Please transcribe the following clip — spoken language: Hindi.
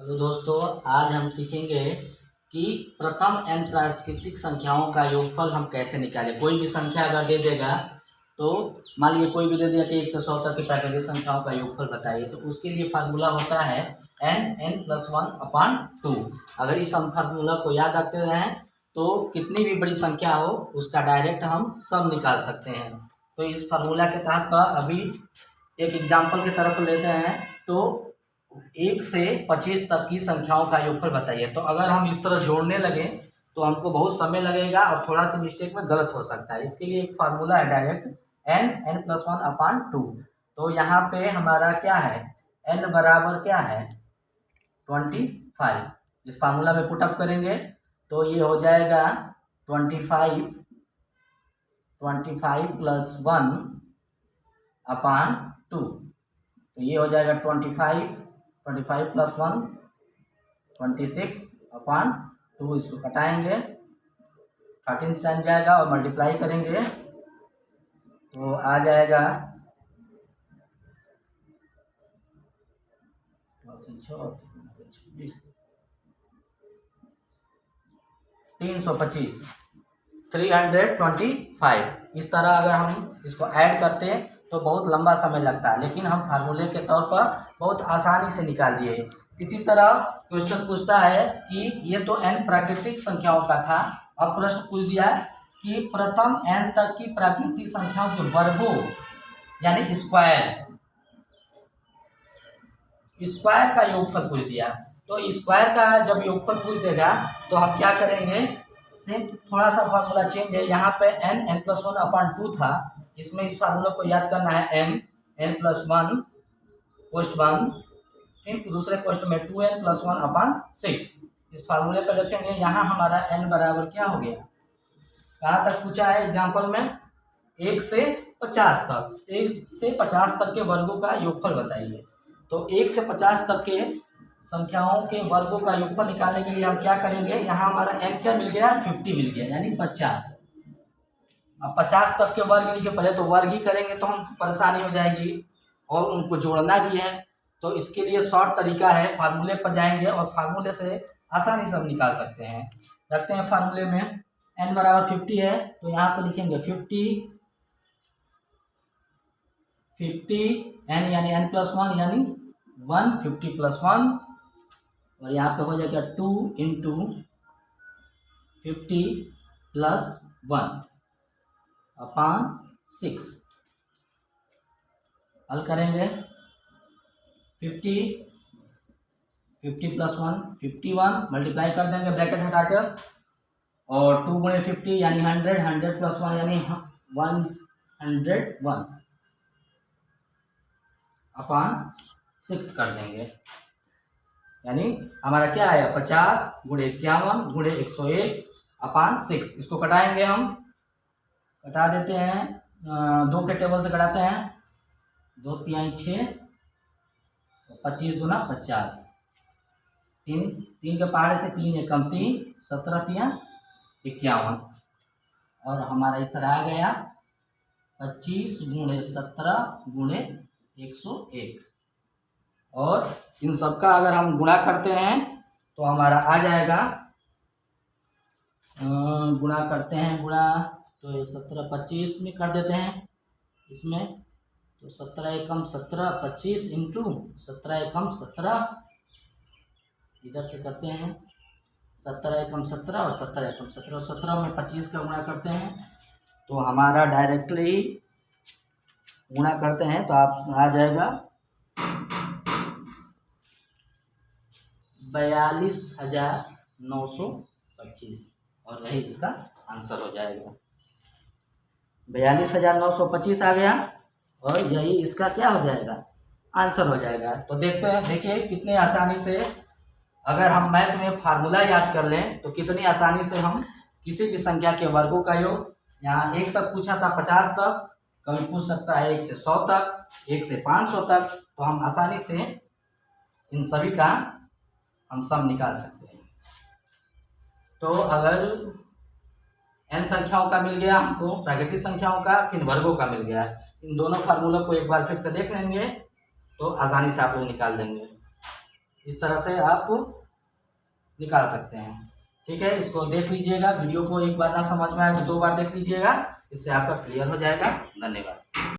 हेलो दोस्तों, आज हम सीखेंगे कि प्रथम n प्राकृतिक संख्याओं का योगफल हम कैसे निकालें। कोई भी संख्या अगर दे देगा तो मान लीजिए कोई भी दे दिया कि 1 से 100 तक की प्राकृतिक संख्याओं का योगफल बताइए, तो उसके लिए फार्मूला होता है n+1/2। अगर इस हम फार्मूला को याद रखते रहें तो कितनी भी बड़ी संख्या हो उसका डायरेक्ट हम सम निकाल सकते हैं। तो इस फार्मूला के तहत अभी एक एग्जाम्पल की तरफ लेते हैं। तो 1 से 25 तक की संख्याओं का योगफल बताइए। तो अगर हम इस तरह जोड़ने लगे तो हमको बहुत समय लगेगा और थोड़ा सा मिस्टेक में गलत हो सकता है। इसके लिए एक फार्मूला है डायरेक्ट n+1/2। तो यहाँ पे हमारा क्या है, n बराबर क्या है 25। इस फार्मूला में पुटअप करेंगे तो ये हो जाएगा 25 + 1/2। तो ये हो जाएगा 25 + 1 26/2। इसको कटाएंगे 13 से आ जाएगा और मल्टीप्लाई करेंगे तो आ जाएगा 325 325। इस तरह अगर हम इसको ऐड करते हैं तो बहुत लंबा समय लगता है, लेकिन हम फार्मूले के तौर पर बहुत आसानी से निकाल दिए। इसी तरह क्वेश्चन पूछता है कि ये तो n प्राकृतिक संख्याओं का था, अब प्रश्न पूछ दिया कि प्रथम n तक की प्राकृतिक संख्याओं के वर्गों यानी स्क्वायर का योगफल पूछ दिया। तो स्क्वायर का जब योगफल पूछ देगा तो हम क्या करेंगे, सेम थोड़ा सा फार्मूला चेंज है। यहाँ पे n+1/2 था, इसमें इस फार्मूला को याद करना है n+1 पोस्ट 1, फिर दूसरे पोस्ट में 2n+1/6। इस फार्मूले पर रखेंगे। यहाँ हमारा n बराबर क्या हो गया, कहाँ तक पूछा है एग्जाम्पल में 1 से 50 तक। 1 से 50 तक के वर्गों का योगफल बताइए। तो 1 से 50 तक के संख्याओं के वर्गों का योगफल निकालने के लिए हम क्या करेंगे, यहाँ हमारा n क्या मिल गया 50 मिल गया यानी 50। अब 50 तक के वर्ग लिखे, पहले तो वर्ग ही करेंगे तो हम परेशानी हो जाएगी और उनको जोड़ना भी है। तो इसके लिए शॉर्ट तरीका है, फार्मूले पर जाएंगे और फार्मूले से आसानी से हम निकाल सकते हैं। रखते हैं फार्मूले में n बराबर 50 है तो यहाँ पर लिखेंगे 50 n यानी n+1 यानी 1 50 + 1 और यहाँ पे हो जाएगा 2 × 50 + 1/6। हल करेंगे 50 + 1 51, मल्टीप्लाई कर देंगे ब्रैकेट हटाकर, और 2 × 50 यानी 100 100 + 1 यानी 101/6 कर देंगे। यानी हमारा क्या आएगा 50 × 51 × 101/6। इसको कटाएंगे, हम कटा देते हैं, 2 के टेबल से कटाते हैं, 2 × 6 25 × 50, 3 के पहाड़े से 3 एकम 3 17 × 51 और हमारा इस तरह आ गया 25 × 17 × 101। और इन सबका अगर हम गुणा करते हैं तो हमारा आ जाएगा, गुणा करते हैं, तो 17 25 में कर देते हैं इसमें, तो 17 एकम 17 25 × 17 एकम 17, इधर से करते हैं 17 एकम 17 और 17 एकम 17 और 17 में 25 का गुणा करते हैं तो हमारा डायरेक्टली गुणा करते हैं तो आप आ जाएगा 42,925 और यही इसका आंसर हो जाएगा। 42,925 आ गया और यही इसका क्या हो जाएगा, आंसर हो जाएगा। तो देखते हैं, देखिए कितने आसानी से अगर हम मैथ में फार्मूला याद कर लें तो कितनी आसानी से हम किसी भी संख्या के वर्गों का योग, यहाँ 1 तक पूछा था 50 तक, कभी पूछ सकता है 1 से 100 तक, 1 से 500 तक, तो हम आसानी से इन सभी का हम सम निकाल सकते हैं। तो अगर n संख्याओं का मिल गया हमको, प्राकृतिक संख्याओं का, फिर वर्गों का मिल गया, इन दोनों फार्मूलों को एक बार फिर से देख लेंगे तो आसानी से आप लोग निकाल देंगे। इस तरह से आप निकाल सकते हैं। ठीक है, इसको देख लीजिएगा, वीडियो को एक बार ना समझ में आए तो 2 बार देख लीजिएगा, इससे आपका क्लियर हो जाएगा। धन्यवाद।